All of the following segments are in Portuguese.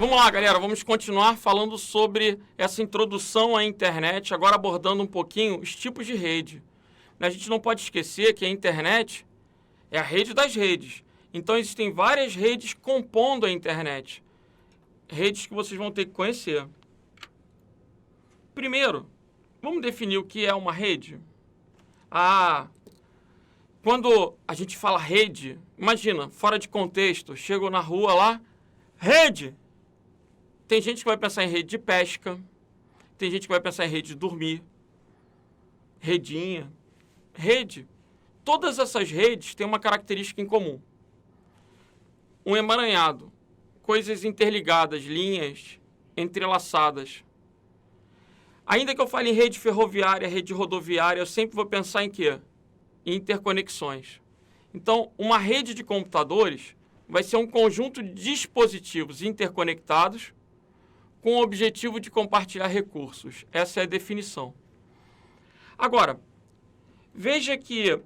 Vamos lá, galera, vamos continuar falando sobre essa introdução à internet, agora abordando um pouquinho os tipos de rede. A gente não pode esquecer que a internet é a rede das redes. Então, existem várias redes compondo a internet. Redes que vocês vão ter que conhecer. Primeiro, vamos definir o que é uma rede? Quando a gente fala rede, imagina, fora de contexto, chego na rua lá, rede! Tem gente que vai pensar em rede de pesca, tem gente que vai pensar em rede de dormir, redinha, rede. Todas essas redes têm uma característica em comum. Um emaranhado, coisas interligadas, linhas entrelaçadas. Ainda que eu fale em rede ferroviária, rede rodoviária, eu sempre vou pensar em quê? Em interconexões. Então, uma rede de computadores vai ser um conjunto de dispositivos interconectados com o objetivo de compartilhar recursos. Essa é a definição. Agora, veja que,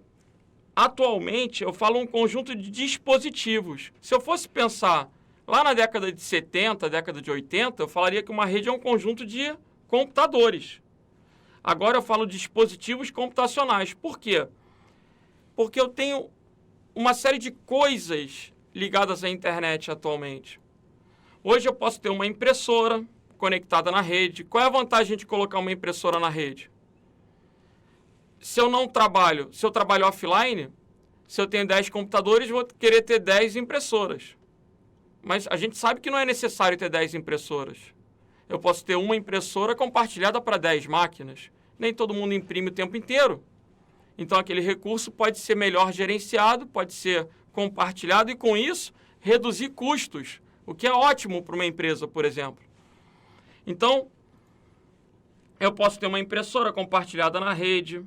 atualmente, eu falo um conjunto de dispositivos. Se eu fosse pensar lá na década de 70, década de 80, eu falaria que uma rede é um conjunto de computadores. Agora eu falo de dispositivos computacionais. Por quê? Porque eu tenho uma série de coisas ligadas à internet atualmente. Hoje eu posso ter uma impressora conectada na rede. Qual é a vantagem de colocar uma impressora na rede? Se eu trabalho offline, se eu tenho 10 computadores, vou querer ter 10 impressoras. Mas a gente sabe que não é necessário ter 10 impressoras. Eu posso ter uma impressora compartilhada para 10 máquinas. Nem todo mundo imprime o tempo inteiro. Então, aquele recurso pode ser melhor gerenciado, pode ser compartilhado e, com isso, reduzir custos, o que é ótimo para uma empresa, por exemplo. Então, eu posso ter uma impressora compartilhada na rede,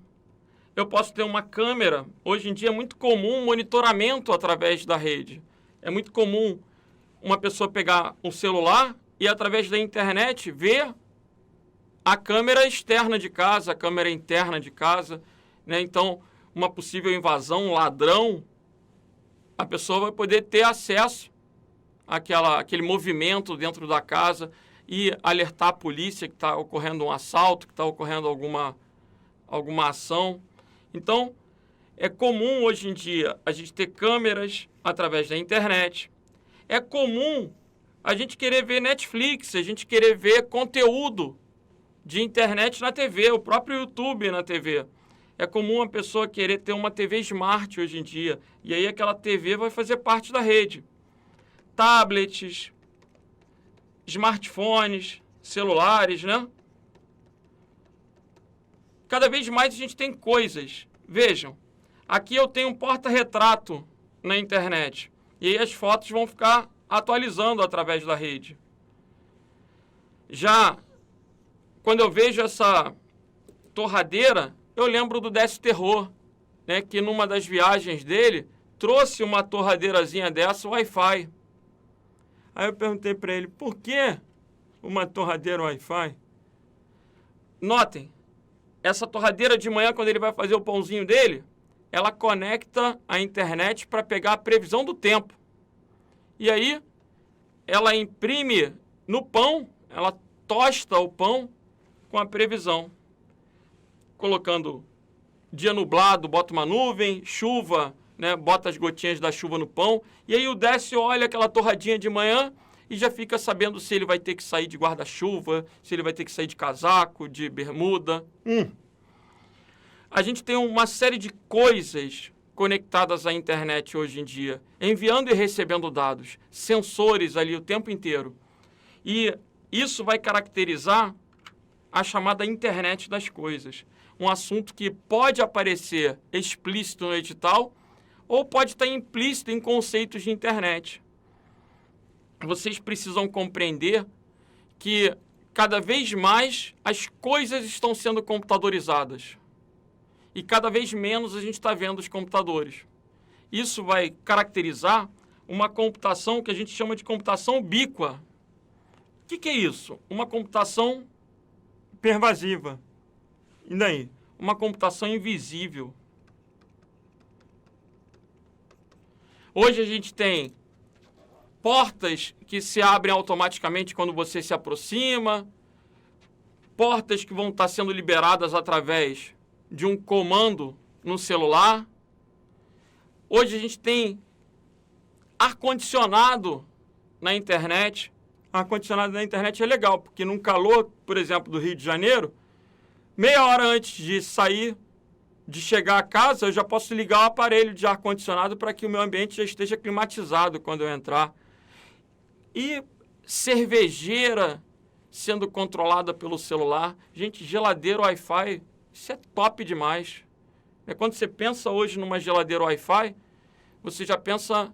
eu posso ter uma câmera. Hoje em dia é muito comum monitoramento através da rede. É muito comum uma pessoa pegar um celular e, através da internet, ver a câmera externa de casa, a câmera interna de casa, né? Então, uma possível invasão, um ladrão, a pessoa vai poder ter acesso àquele movimento dentro da casa e alertar a polícia que está ocorrendo um assalto, que está ocorrendo alguma ação. Então, é comum hoje em dia a gente ter câmeras através da internet. É comum a gente querer ver Netflix, a gente querer ver conteúdo de internet na TV, o próprio YouTube na TV. É comum a pessoa querer ter uma TV Smart hoje em dia. E aí aquela TV vai fazer parte da rede. Tablets, smartphones, celulares, né? Cada vez mais a gente tem coisas. Vejam, aqui eu tenho um porta-retrato na internet. E aí as fotos vão ficar atualizando através da rede. Já quando eu vejo essa torradeira, eu lembro do Décio Terror, né, que numa das viagens dele trouxe uma torradeirazinha dessa, Wi-Fi. Aí eu perguntei para ele, por que uma torradeira Wi-Fi? Notem, essa torradeira de manhã, quando ele vai fazer o pãozinho dele, ela conecta a internet para pegar a previsão do tempo. E aí, ela imprime no pão, ela tosta o pão com a previsão. Colocando dia nublado, bota uma nuvem, chuva, né, bota as gotinhas da chuva no pão. E aí o Décio olha aquela torradinha de manhã e já fica sabendo se ele vai ter que sair de guarda-chuva, se ele vai ter que sair de casaco, de bermuda. A gente tem uma série de coisas conectadas à internet hoje em dia, enviando e recebendo dados, sensores ali o tempo inteiro. E isso vai caracterizar a chamada internet das coisas. Um assunto que pode aparecer explícito no edital ou pode estar implícito em conceitos de internet. Vocês precisam compreender que cada vez mais as coisas estão sendo computadorizadas. E cada vez menos a gente está vendo os computadores. Isso vai caracterizar uma computação que a gente chama de computação ubíqua. O que é isso? Uma computação pervasiva. E daí? Uma computação invisível. Hoje a gente tem portas que se abrem automaticamente quando você se aproxima, portas que vão estar sendo liberadas através de um comando no celular. Hoje a gente tem ar-condicionado na internet. Ar-condicionado na internet é legal, porque num calor, por exemplo, do Rio de Janeiro, meia hora antes de sair, de chegar a casa, eu já posso ligar o aparelho de ar-condicionado para que o meu ambiente já esteja climatizado quando eu entrar. E cervejeira sendo controlada pelo celular. Gente, geladeira Wi-Fi, isso é top demais. Quando você pensa hoje numa geladeira Wi-Fi, você já pensa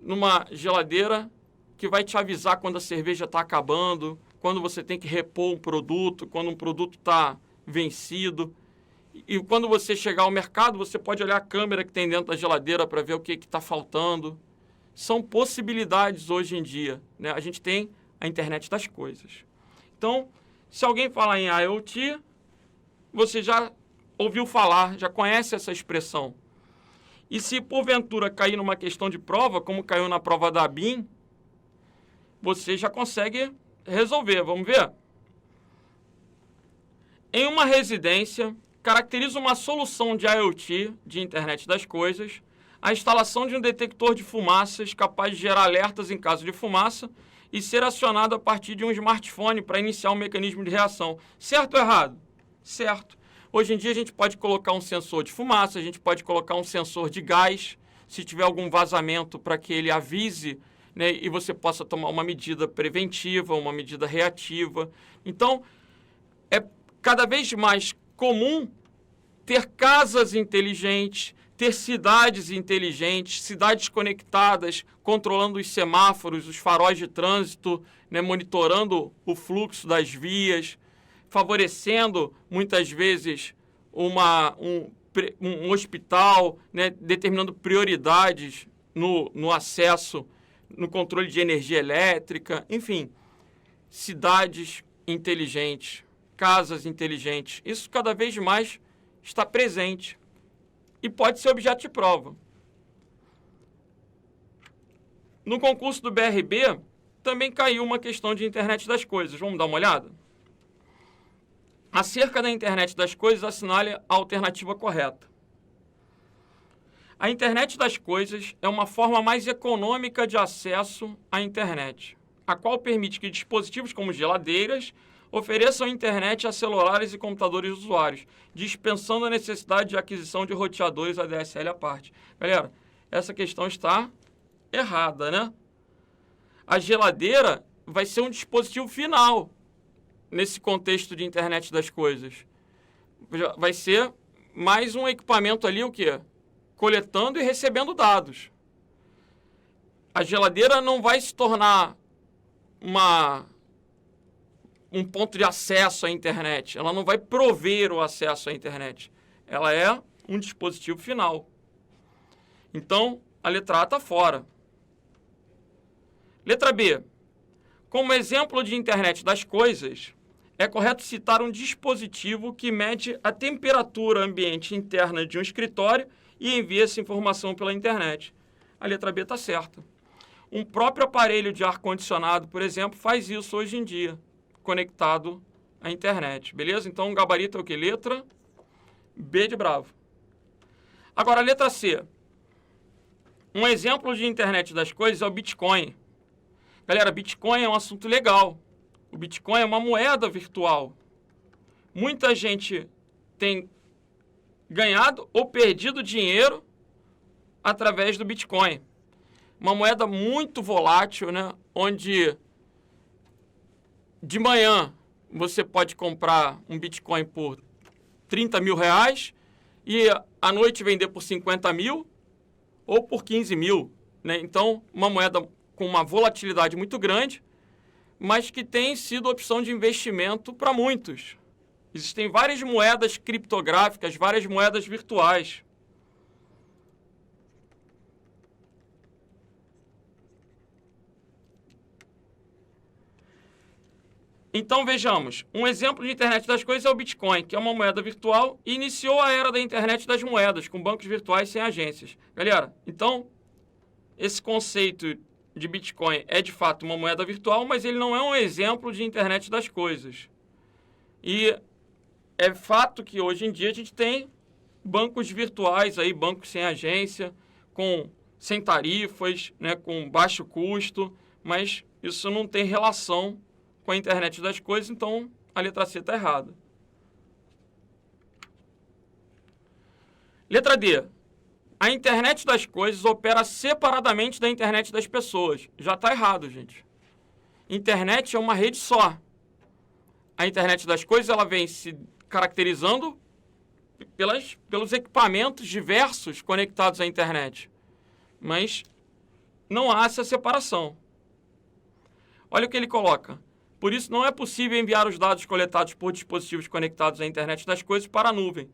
numa geladeira que vai te avisar quando a cerveja está acabando, quando você tem que repor um produto, quando um produto está vencido. E quando você chegar ao mercado, você pode olhar a câmera que tem dentro da geladeira para ver o que está faltando. São possibilidades hoje em dia, né? A gente tem a internet das coisas. Então, se alguém falar em IoT, você já ouviu falar, já conhece essa expressão. E se porventura cair numa questão de prova, como caiu na prova da BIM, você já consegue resolver. Vamos ver? Em uma residência, caracteriza uma solução de IoT, de internet das coisas, a instalação de um detector de fumaças capaz de gerar alertas em caso de fumaça e ser acionado a partir de um smartphone para iniciar um mecanismo de reação. Certo ou errado? Certo. Hoje em dia a gente pode colocar um sensor de fumaça, a gente pode colocar um sensor de gás, se tiver algum vazamento para que ele avise, né, e você possa tomar uma medida preventiva, uma medida reativa. Então, é cada vez mais comum ter casas inteligentes, ter cidades inteligentes, cidades conectadas, controlando os semáforos, os faróis de trânsito, né, monitorando o fluxo das vias, favorecendo, muitas vezes, um hospital, né, determinando prioridades no acesso, no controle de energia elétrica, enfim, cidades inteligentes, casas inteligentes. Isso cada vez mais está presente e pode ser objeto de prova. No concurso do BRB, também caiu uma questão de internet das coisas. Vamos dar uma olhada? Acerca da internet das coisas, assinale a alternativa correta. A internet das coisas é uma forma mais econômica de acesso à internet, a qual permite que dispositivos como geladeiras ofereçam internet a celulares e computadores usuários, dispensando a necessidade de aquisição de roteadores ADSL à parte. Galera, essa questão está errada, né? A geladeira vai ser um dispositivo final nesse contexto de internet das coisas. Vai ser mais um equipamento ali, o quê? Coletando e recebendo dados. A geladeira não vai se tornar um ponto de acesso à internet. Ela não vai prover o acesso à internet. Ela é um dispositivo final. Então, a letra A está fora. Letra B. Como exemplo de internet das coisas, é correto citar um dispositivo que mede a temperatura ambiente interna de um escritório e envia essa informação pela internet. A letra B está certa. Um próprio aparelho de ar-condicionado, por exemplo, faz isso hoje em dia, conectado à internet. Beleza? Então, o gabarito é o quê? Letra B de bravo. Agora, a letra C. Um exemplo de internet das coisas é o Bitcoin. Galera, Bitcoin é um assunto legal. O Bitcoin é uma moeda virtual. Muita gente tem ganhado ou perdido dinheiro através do Bitcoin. Uma moeda muito volátil, né? Onde de manhã você pode comprar um Bitcoin por 30 mil reais e à noite vender por 50 mil ou por 15 mil, né? Então, uma moeda com uma volatilidade muito grande, mas que tem sido opção de investimento para muitos. Existem várias moedas criptográficas, várias moedas virtuais. Então, vejamos, um exemplo de internet das coisas é o Bitcoin, que é uma moeda virtual e iniciou a era da internet das moedas, com bancos virtuais sem agências. Galera, então, esse conceito de Bitcoin é de fato uma moeda virtual, mas ele não é um exemplo de internet das coisas. E é fato que hoje em dia a gente tem bancos virtuais, aí, bancos sem agência, sem tarifas, né, com baixo custo, mas isso não tem relação com a internet das coisas, então a letra C está errada. Letra D. A internet das coisas opera separadamente da internet das pessoas. Já está errado, gente. Internet é uma rede só. A internet das coisas ela vem se caracterizando pelos equipamentos diversos conectados à internet. Mas não há essa separação. Olha o que ele coloca. Por isso, não é possível enviar os dados coletados por dispositivos conectados à internet das coisas para a nuvem.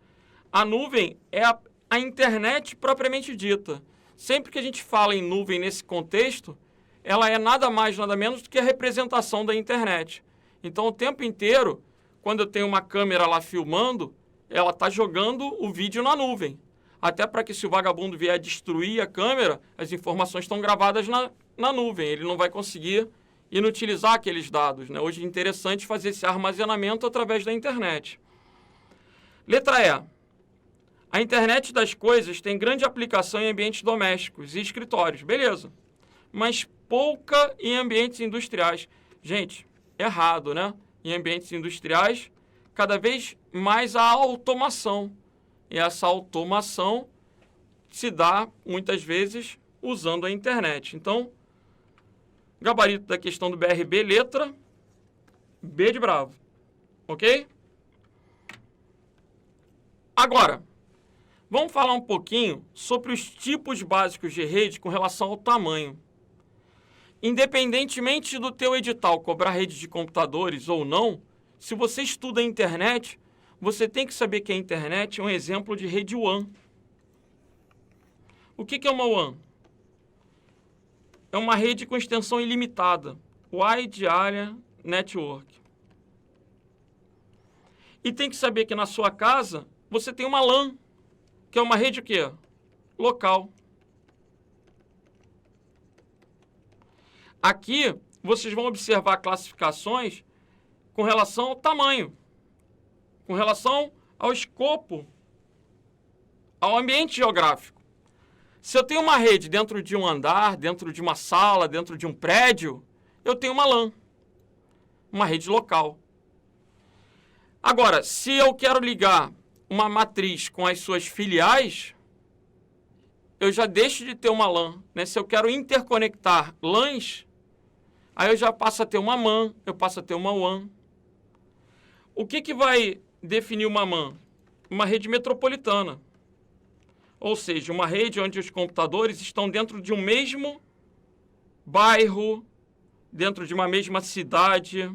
A nuvem é a internet propriamente dita. Sempre que a gente fala em nuvem nesse contexto, ela é nada mais, nada menos do que a representação da internet. Então, o tempo inteiro, quando eu tenho uma câmera lá filmando, ela está jogando o vídeo na nuvem. Até para que se o vagabundo vier destruir a câmera, as informações estão gravadas na nuvem. Ele não vai conseguir inutilizar aqueles dados, né? Hoje é interessante fazer esse armazenamento através da internet. Letra E. A internet das coisas tem grande aplicação em ambientes domésticos e escritórios. Beleza. Mas pouca em ambientes industriais. Gente, errado, né? Em ambientes industriais, cada vez mais a automação. E essa automação se dá, muitas vezes, usando a internet. Então, gabarito da questão do BRB, letra B de bravo. Ok? Agora, vamos falar um pouquinho sobre os tipos básicos de rede com relação ao tamanho. Independentemente do teu edital cobrar rede de computadores ou não, se você estuda a internet, você tem que saber que a internet é um exemplo de rede WAN. O que é uma WAN? É uma rede com extensão ilimitada, Wide Area Network. E tem que saber que na sua casa você tem uma LAN, que é uma rede o quê? Local. Aqui vocês vão observar classificações com relação ao tamanho, com relação ao escopo, ao ambiente geográfico. Se eu tenho uma rede dentro de um andar, dentro de uma sala, dentro de um prédio, eu tenho uma LAN, uma rede local. Agora, se eu quero ligar uma matriz com as suas filiais, eu já deixo de ter uma LAN, né? Se eu quero interconectar LANs, aí eu já passo a ter uma MAN, eu passo a ter uma WAN. O que vai definir uma MAN? Uma rede metropolitana. Ou seja, uma rede onde os computadores estão dentro de um mesmo bairro, dentro de uma mesma cidade.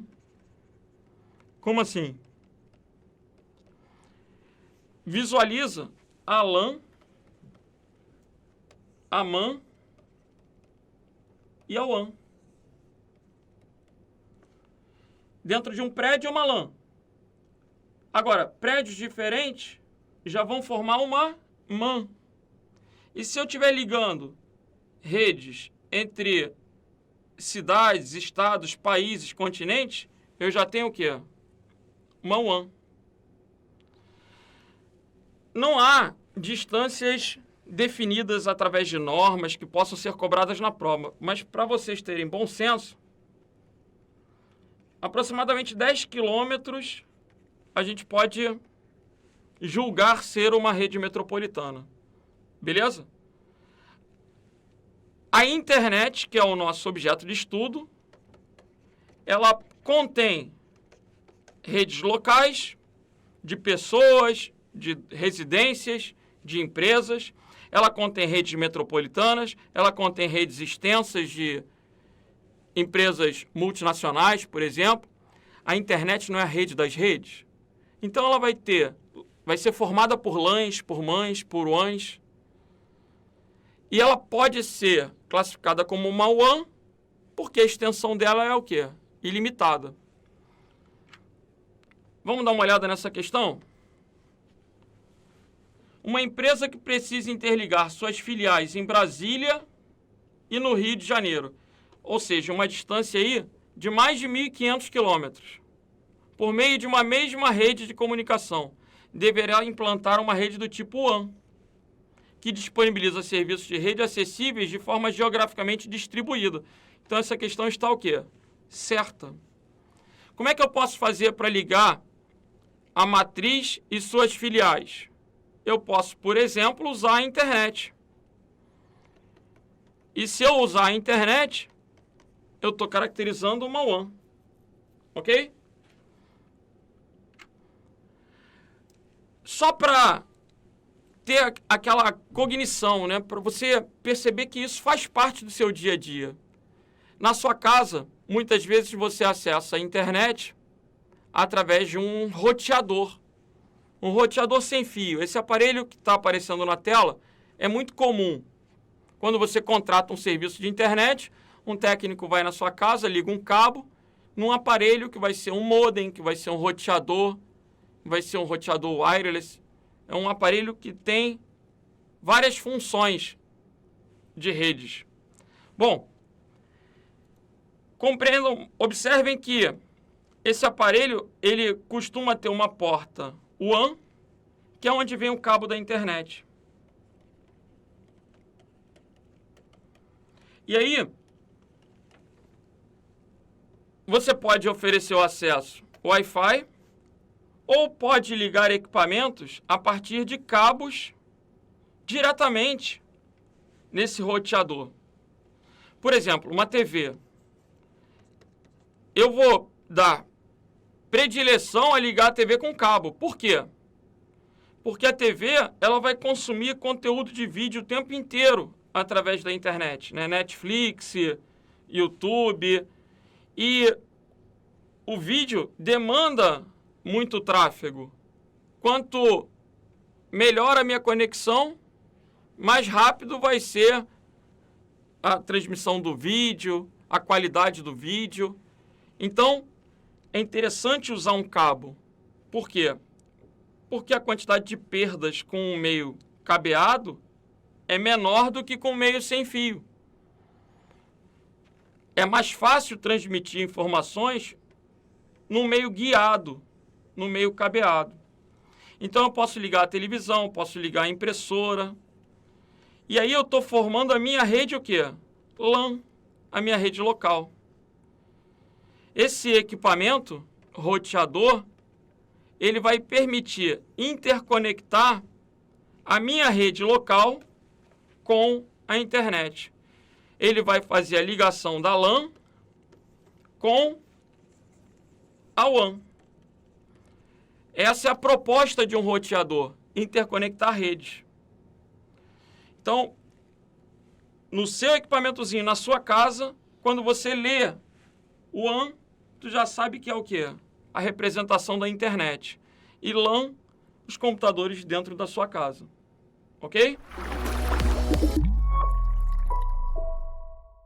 Como assim? Visualiza a LAN, a MAN e a WAN. Dentro de um prédio, uma LAN. Agora, prédios diferentes já vão formar uma MAN. E se eu estiver ligando redes entre cidades, estados, países, continentes, eu já tenho o quê? Uma WAN. Não há distâncias definidas através de normas que possam ser cobradas na prova, mas para vocês terem bom senso, aproximadamente 10 quilômetros a gente pode julgar ser uma rede metropolitana. Beleza? A internet, que é o nosso objeto de estudo, ela contém redes locais, de pessoas, de residências, de empresas. Ela contém redes metropolitanas, ela contém redes extensas de empresas multinacionais, por exemplo. A internet não é a rede das redes. Então ela vai ser formada por LANs, por MANs, por WANs. E ela pode ser classificada como uma WAN, porque a extensão dela é o quê? Ilimitada. Vamos dar uma olhada nessa questão? Uma empresa que precisa interligar suas filiais em Brasília e no Rio de Janeiro. ou seja, uma distância aí de mais de 1.500 quilômetros, por meio de uma mesma rede de comunicação, deverá implantar uma rede do tipo WAN, que disponibiliza serviços de rede acessíveis de forma geograficamente distribuída. Então, essa questão está o quê? Certa. Como é que eu posso fazer para ligar a matriz e suas filiais? Eu posso, por exemplo, usar a internet. E se eu usar a internet, eu estou caracterizando uma WAN. Ok? Só para ter aquela cognição, né? Para você perceber que isso faz parte do seu dia a dia. Na sua casa, muitas vezes você acessa a internet através de um roteador. Um roteador sem fio. Esse aparelho que está aparecendo na tela é muito comum. Quando você contrata um serviço de internet, um técnico vai na sua casa, liga um cabo num aparelho que vai ser um modem, que vai ser um roteador, vai ser um roteador wireless. É um aparelho que tem várias funções de redes. Bom, compreendam, observem que esse aparelho, ele costuma ter uma porta WAN, que é onde vem o cabo da internet. E aí, você pode oferecer o acesso Wi-Fi, ou pode ligar equipamentos a partir de cabos diretamente nesse roteador. Por exemplo, uma TV. Eu vou dar predileção a ligar a TV com cabo. Por quê? Porque a TV ela vai consumir conteúdo de vídeo o tempo inteiro através da internet, né? Netflix, YouTube. E o vídeo demanda muito tráfego. Quanto melhor a minha conexão, mais rápido vai ser a transmissão do vídeo, a qualidade do vídeo. Então, é interessante usar um cabo. Por quê? Porque a quantidade de perdas com um meio cabeado é menor do que com um meio sem fio. É mais fácil transmitir informações no meio guiado, no meio cabeado. Então, eu posso ligar a televisão, posso ligar a impressora. E aí eu estou formando a minha rede o quê? LAN, a minha rede local. Esse equipamento, roteador, ele vai permitir interconectar a minha rede local com a internet. Ele vai fazer a ligação da LAN com a WAN. Essa é a proposta de um roteador, interconectar redes. Então, no seu equipamentozinho, na sua casa, quando você lê o WAN, tu já sabe que é o quê? A representação da internet. E LAN, os computadores dentro da sua casa. Ok?